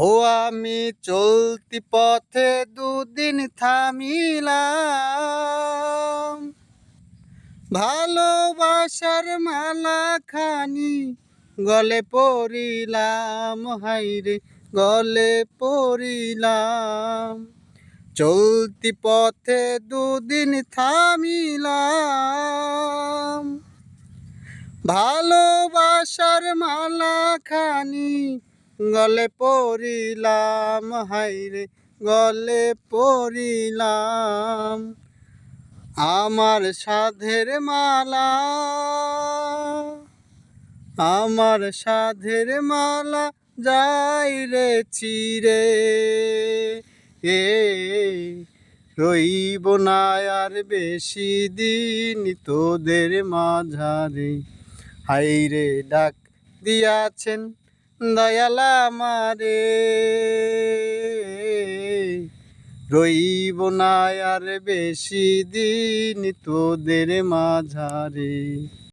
ও আমি চলতি পথে দুদিন থামিলাম, ভালোবাসার মালা খানি গলে পড়িলাম, হাইরে গলে পড়িলাম। চলতি পথে দুদিন থামিলাম, ভালোবাসার মালা খানি গলে পড়িলাম, হাইরে গলে পড়িলাম। আমার সাধের মালা, আমার সাধের মালা যাই রে চিরে, এ রইব না আর বেশি দিন তোদের মাঝারে। হাইরে ডাক দিয়াছেন দয়াল আমারে, রইব না আর বেশি দিন তোদের মাঝারে।